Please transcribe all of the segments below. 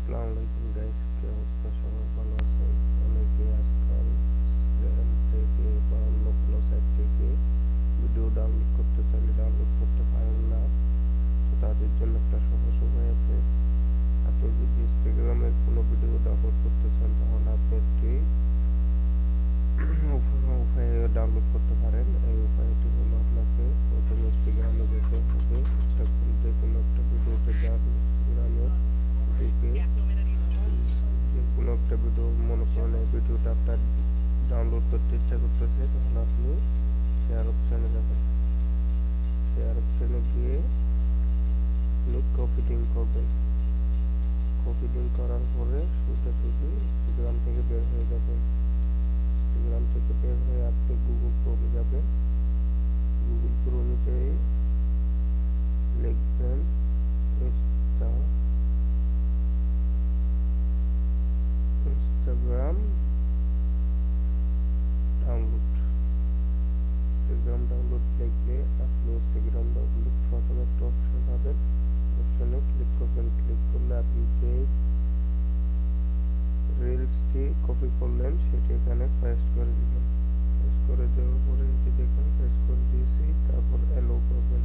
আসসালামু আলাইকুম গাইস, কি অবস্থা? সবাই ভালো আছেন? অনেকে আজকাল স্ক্র্যাম থেকে বা অন্য কোনো সাইট থেকে ভিডিও ডাউনলোড করতে চাইলে ডাউনলোড করতে পারেন না। তো তাদের জন্য একটা সহজ উপায় আছে। আপনি যদি ইনস্টাগ্রামের কোনো ভিডিও ডাউনলোড করতে চান তাহলে আপনি একটি উপায়ে ডাউনলোড করতে পারেন। এই উপায়টি হলো, আপনাকে প্রথমে ইনস্টাগ্রামে যেতে হবে। যে কোনো একটা ভিডিওতে যান, ইনস্টাগ্রামে ঢুকে যে কোনো একটা ভিডিও, মনে করেন এই ভিডিওটা আপনার ডাউনলোড করতে ইচ্ছা করতেছে, তাহলে আপনি শেয়ার অপশানে যাবেন। শেয়ার অপশানে গিয়ে আপনি কপি লিঙ্ক করবেন। কপি লিঙ্ক করার পরে সোজাসুজি ইনস্টাগ্রাম থেকে বের হয়ে যাবেন। ইনস্টাগ্রাম থেকে বের হয়ে আপনি গুগল ক্রোমে যাবেন। গুগল ক্রোমে যেয়ে লিখবেন ইনস্টাগ্রাম ডাউনলোড। ইনস্টাগ্রাম ডাউনলোড লিখলে আপনি ইনস্টাগ্রাম ডাউনলোড প্রথমে একটা অপশন পাবেন। অপশনে ক্লিক করবেন। ক্লিক করলে আপনি যে রিলসটি কপি করলেন সেটি এখানে পেস্ট করে দিবেন। পেস্ট করে দেওয়ার পরে এটি দেখুন পেস্ট করে দিয়েছি। তারপর এলো করবেন।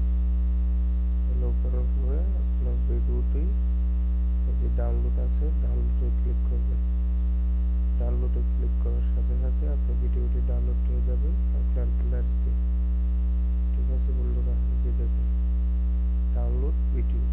এলো করার পরে আপনার ভিডিওটি যে ডাউনলোড আছে ডাউনলোডে ক্লিক করবেন। ডাউনলোডে ক্লিক করার সাথে সাথে আপনার ভিডিওটি ডাউনলোড হয়ে যাবে আপনার গ্যালারিতে। ঠিক আছে বন্ধুরা, এই যে দেখুন ডাউনলোড ভিডিও।